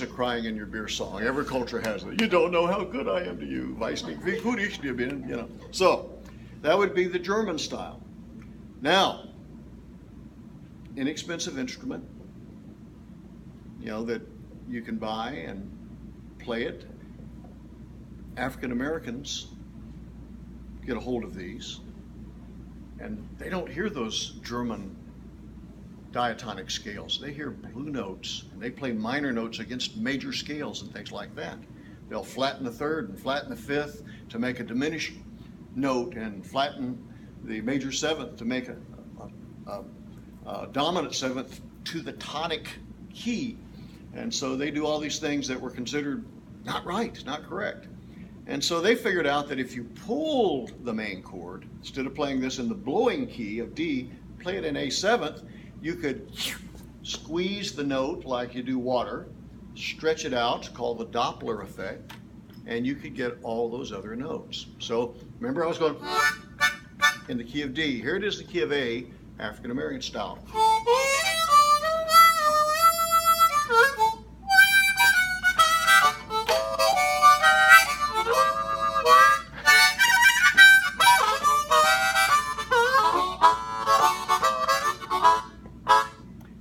crying in your beer song. Every culture has it. You don't know how good I am to you. Weiß nicht, wie gut ich dir bin. You know. So that would be the German style. Now, inexpensive instrument, you know, that you can buy and play it. African Americans get a hold of these, and they don't hear those German diatonic scales. They hear blue notes, and they play minor notes against major scales and things like that. They'll flatten the third and flatten the fifth to make a diminished note, and flatten the major seventh to make a dominant seventh to the tonic key. And so they do all these things that were considered not right, not correct. And so they figured out that if you pulled the main chord, instead of playing this in the blowing key of D, play it in A7th, you could squeeze the note like you do water, stretch it out, called the Doppler effect, and you could get all those other notes. So remember, I was going in the key of D. Here it is, the key of A, African American style.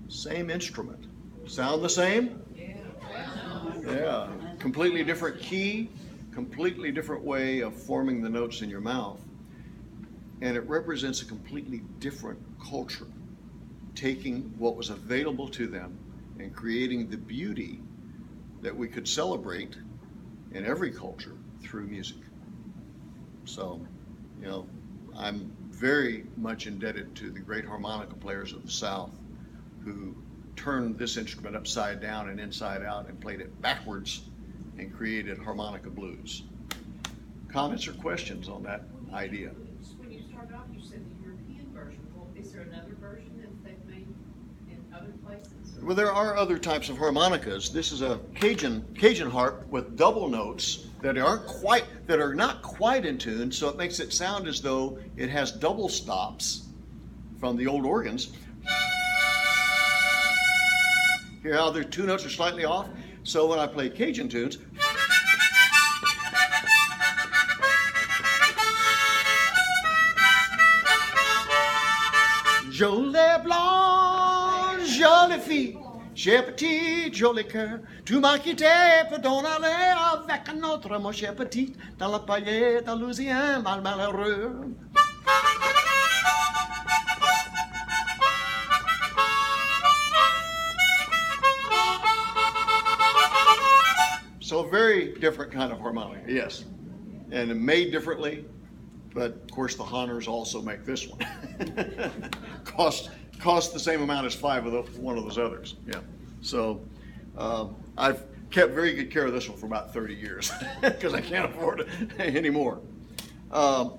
Same instrument. Sound the same? Yeah. Completely different key, completely different way of forming the notes in your mouth. And it represents a completely different culture, taking what was available to them and creating the beauty that we could celebrate in every culture through music. So, you know, I'm very much indebted to the great harmonica players of the South who turned this instrument upside down and inside out and played it backwards and created harmonica blues. Comments or questions on that idea? When you started off, you said the European version. Well, is there another version that they've made in other places? Well, there are other types of harmonicas. This is a Cajun harp with double notes that are not quite in tune, so it makes it sound as though it has double stops from the old organs. Hear how their two notes are slightly off? So when I play Cajun tunes, Jolie blanche, jolie fille, j'ai petit, joli cœur, tu m'as quitté pour t'en aller avec un autre, mon cher petit, dans la paillette alusien, mal malheureux. So a very different kind of harmonica, yes. And made differently, but of course the Honners also make this one. cost the same amount as one of those others, yeah. So I've kept very good care of this one for about 30 years because I can't afford it anymore. No,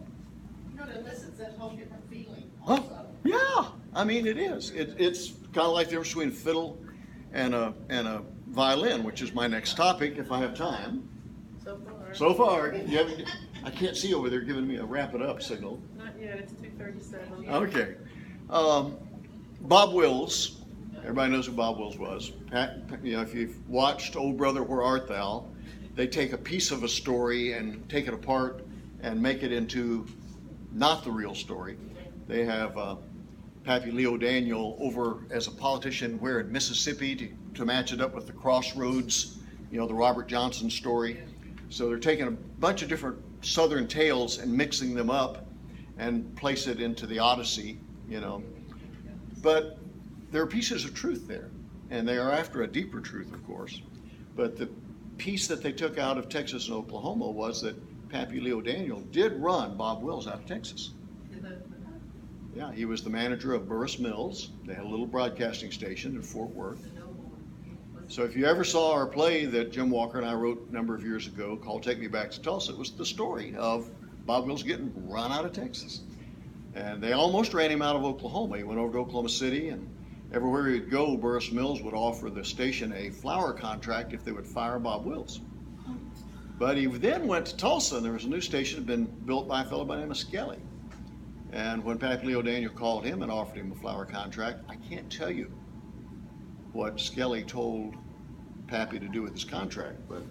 this is a whole different feeling also. Yeah, I mean it is. It's kind of like the difference between fiddle and a violin, which is my next topic if I have time. So far, I can't see over there giving me a wrap it up signal. Not yet, it's 2:37. Okay. Bob Wills, everybody knows who Bob Wills was. You know, if you've watched Old Brother, Where Art Thou, they take a piece of a story and take it apart and make it into not the real story. They have Pappy Leo Daniel over as a politician where in Mississippi to match it up with the Crossroads, you know, the Robert Johnson story. So they're taking a bunch of different Southern tales and mixing them up and place it into the Odyssey, you know. But there are pieces of truth there, and they are after a deeper truth, of course. But the piece that they took out of Texas and Oklahoma was that Pappy Leo Daniel did run Bob Wills out of Texas. Yeah, he was the manager of Burris Mills. They had a little broadcasting station in Fort Worth. So if you ever saw our play that Jim Walker and I wrote a number of years ago called Take Me Back to Tulsa, it was the story of Bob Wills getting run out of Texas. And they almost ran him out of Oklahoma. He went over to Oklahoma City, and everywhere he'd go, Burris Mills would offer the station a flower contract if they would fire Bob Wills. But he then went to Tulsa, and there was a new station that had been built by a fellow by the name of Skelly. And when Pappy Leo Daniel called him and offered him a flower contract, I can't tell you what Skelly told Pappy to do with his contract, but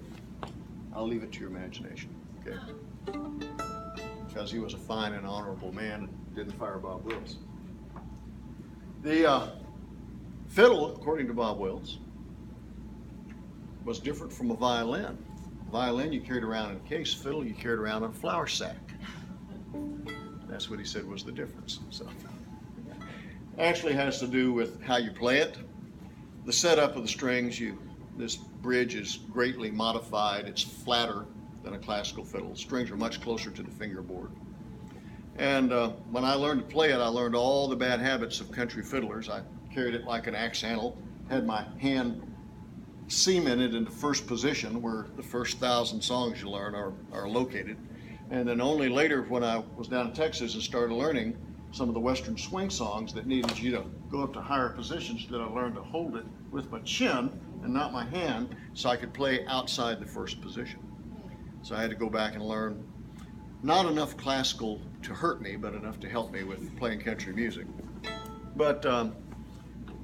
I'll leave it to your imagination, okay? Because he was a fine and honorable man and didn't fire Bob Wills. The fiddle, according to Bob Wills, was different from a violin. Violin you carried around in a case, fiddle you carried around in a flour sack. That's what he said was the difference. So, actually has to do with how you play it. The setup of the strings, this bridge is greatly modified. It's flatter than a classical fiddle. The strings are much closer to the fingerboard. And when I learned to play it, I learned all the bad habits of country fiddlers. I carried it like an axe handle, had my hand cemented in the first position where the first 1,000 songs you learn are located. And then only later when I was down in Texas and started learning some of the Western swing songs that needed you to go up to higher positions, that I learned to hold it with my chin and not my hand so I could play outside the first position. So I had to go back and learn not enough classical to hurt me, but enough to help me with playing country music. But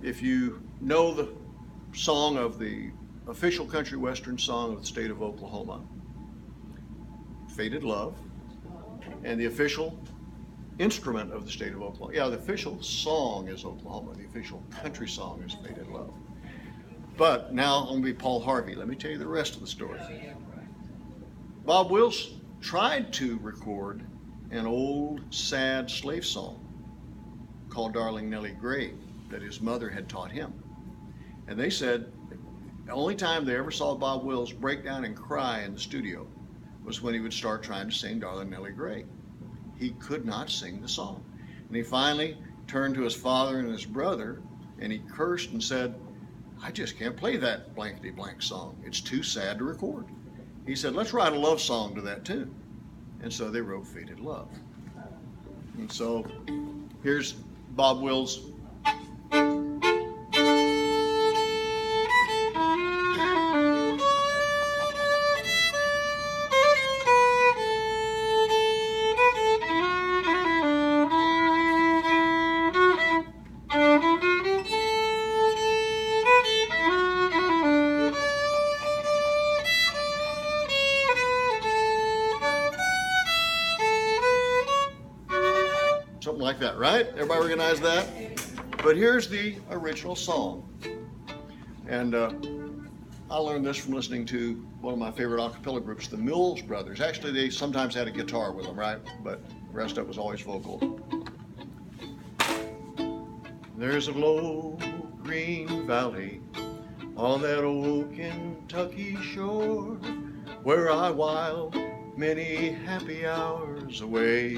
if you know the song of the official country western song of the state of Oklahoma, Faded Love, and the official instrument of the state of Oklahoma. Yeah, the official song is Oklahoma. The official country song is Faded Love. But now I'm going to be Paul Harvey. Let me tell you the rest of the story. Bob Wills tried to record an old, sad slave song called Darling Nellie Gray that his mother had taught him. And they said the only time they ever saw Bob Wills break down and cry in the studio was when he would start trying to sing Darling Nellie Gray. He could not sing the song. And he finally turned to his father and his brother and he cursed and said, I just can't play that blankety blank song. It's too sad to record. He said, let's write a love song to that tune. And so they wrote Faded Love. And so here's Bob Wills. Something like that, right? Everybody recognize that? But here's the original song. And I learned this from listening to one of my favorite a cappella groups, the Mills Brothers. Actually, they sometimes had a guitar with them, right? But the rest of it was always vocal. There's a low green valley on that old Kentucky shore where I while many happy hours away,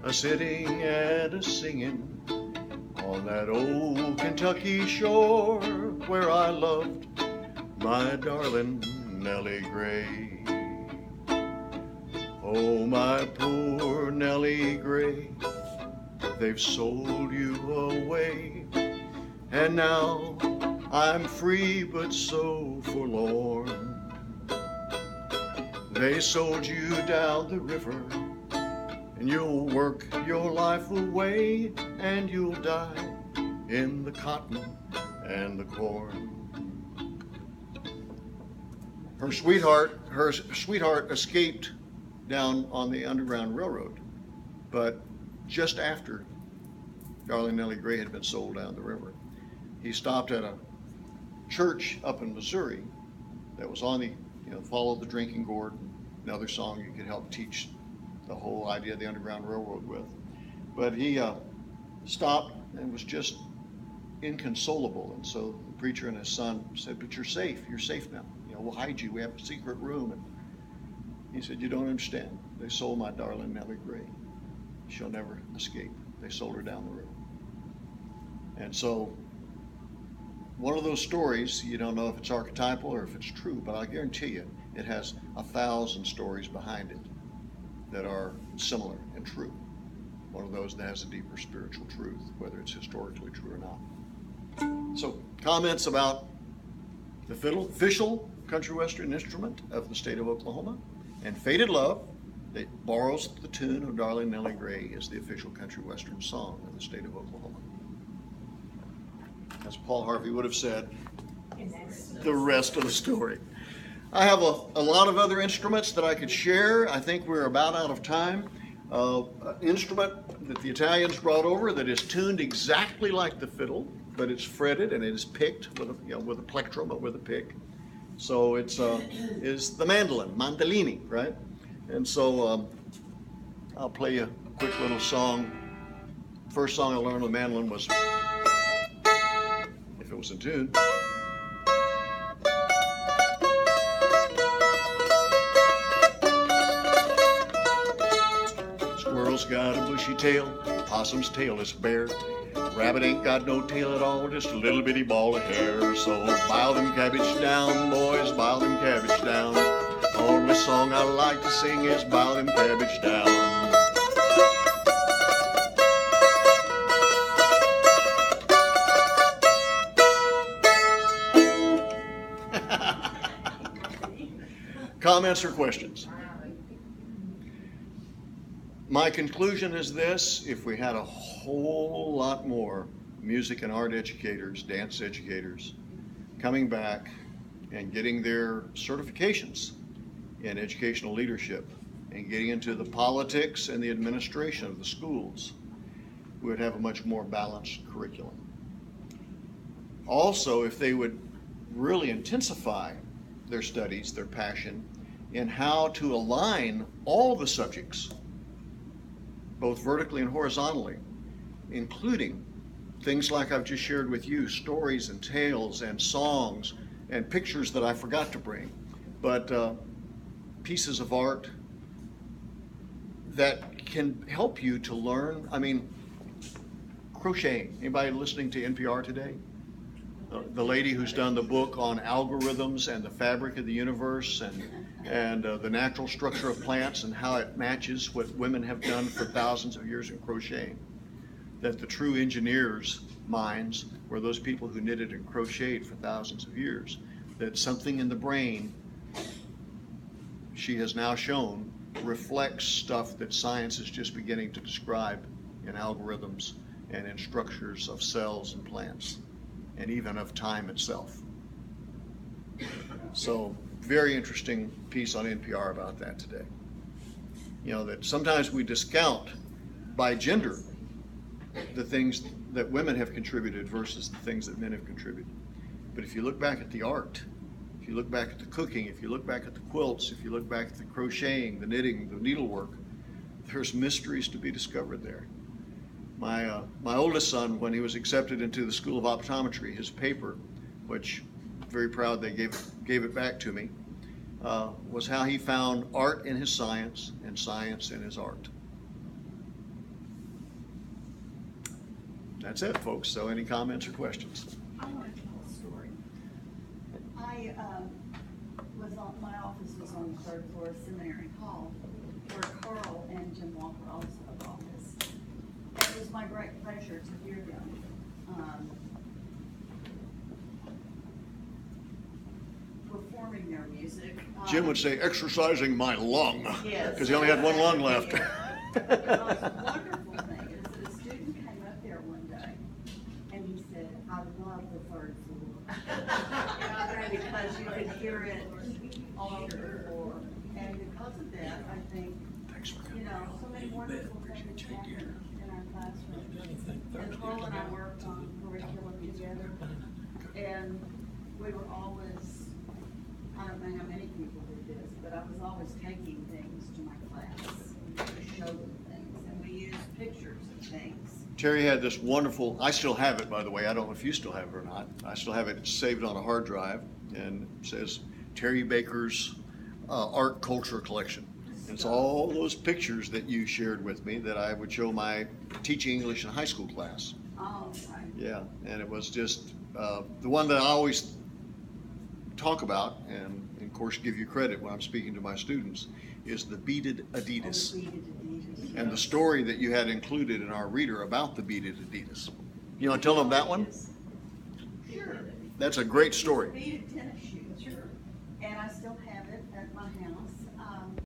a-sitting and a-singing on that old Kentucky shore where I loved my darling Nellie Gray. Oh, my poor Nellie Gray, they've sold you away, and now I'm free but so forlorn. They sold you down the river, and you'll work your life away, and you'll die in the cotton and the corn. Her sweetheart escaped down on the Underground Railroad, but just after Darling Nellie Gray had been sold down the river, he stopped at a church up in Missouri that was on the, Follow the Drinking Gourd, another song you could help teach the whole idea of the Underground Railroad with. But he stopped and was just inconsolable. And so the preacher and his son said, but you're safe now. We'll hide you. We have a secret room. And he said, you don't understand. They sold my darling Nellie Gray. She'll never escape. They sold her down the river. And so one of those stories, you don't know if it's archetypal or if it's true, but I guarantee you it has 1,000 stories behind it that are similar and true. One of those that has a deeper spiritual truth, whether it's historically true or not. So, comments about the fiddle, official country western instrument of the state of Oklahoma, and Faded Love, that borrows the tune of Darling Nellie Gray, is the official country western song of the state of Oklahoma. as Paul Harvey would have said, the rest of the story. I have a lot of other instruments that I could share. I think we're about out of time. An instrument that the Italians brought over that is tuned exactly like the fiddle, but it's fretted and it is picked with a plectrum, but with a pick. So it's is the mandolini, right? And so I'll play you a quick little song. First song I learned on the mandolin was, if it was in tune. Squirrel's got a bushy tail, possum's tail is bare. Rabbit ain't got no tail at all, just a little bitty ball of hair. So bile them cabbage down, boys, bile them cabbage down. Only song I like to sing is bile them cabbage down. Comments or questions? My conclusion is this: if we had a whole lot more music and art educators, dance educators, coming back and getting their certifications in educational leadership and getting into the politics and the administration of the schools, we would have a much more balanced curriculum. Also, if they would really intensify their studies, their passion, in how to align all the subjects, both vertically and horizontally, including things like I've just shared with you, stories and tales and songs and pictures that I forgot to bring, but pieces of art that can help you to learn. I mean, crocheting. Anybody listening to NPR today? The lady who's done the book on algorithms and the fabric of the universe and the natural structure of plants and how it matches what women have done for thousands of years in crocheting. That the true engineers' minds were those people who knitted and crocheted for thousands of years. That something in the brain, she has now shown, reflects stuff that science is just beginning to describe in algorithms and in structures of cells and plants, and even of time itself. So, very interesting piece on NPR about that today. You know, that sometimes we discount by gender the things that women have contributed versus the things that men have contributed. But if you look back at the art, if you look back at the cooking, if you look back at the quilts, if you look back at the crocheting, the knitting, the needlework, there's mysteries to be discovered there. My oldest son, when he was accepted into the School of Optometry, his paper, which I'm very proud they gave it back to me, was how he found art in his science and science in his art. That's it, folks. So any comments or questions? I want to tell a story. My office was on the third floor of Seminary Hall, where Carl and Jim Walker also have office. It was my great pleasure to hear them performing their music. Jim would say, exercising my lung, Yes. because he only had one lung left. The most wonderful thing is that a student came up there one day and he said, I love the third floor. Because you could hear it all over the floor. And because of that, I think, so many wonderful things happen in our classroom. And Carl and I worked on curriculum together, and we were always, I don't know how many people do this, but I was always taking things to my class to show them things, and we used pictures of things. Terry had this wonderful, I still have it, by the way. I don't know if you still have it or not. I still have it saved on a hard drive, and it says Terry Baker's Art Culture Collection. And it's all those pictures that you shared with me that I would show my teaching English in high school class. Oh, okay. Yeah, and it was just the one that I always talk about, and of course give you credit when I'm speaking to my students, is the beaded Adidas. Oh, the beaded Adidas. And the story that you had included in our reader about the beaded Adidas. You want to tell them that one? Sure. That's a great story. Beaded tennis shoes.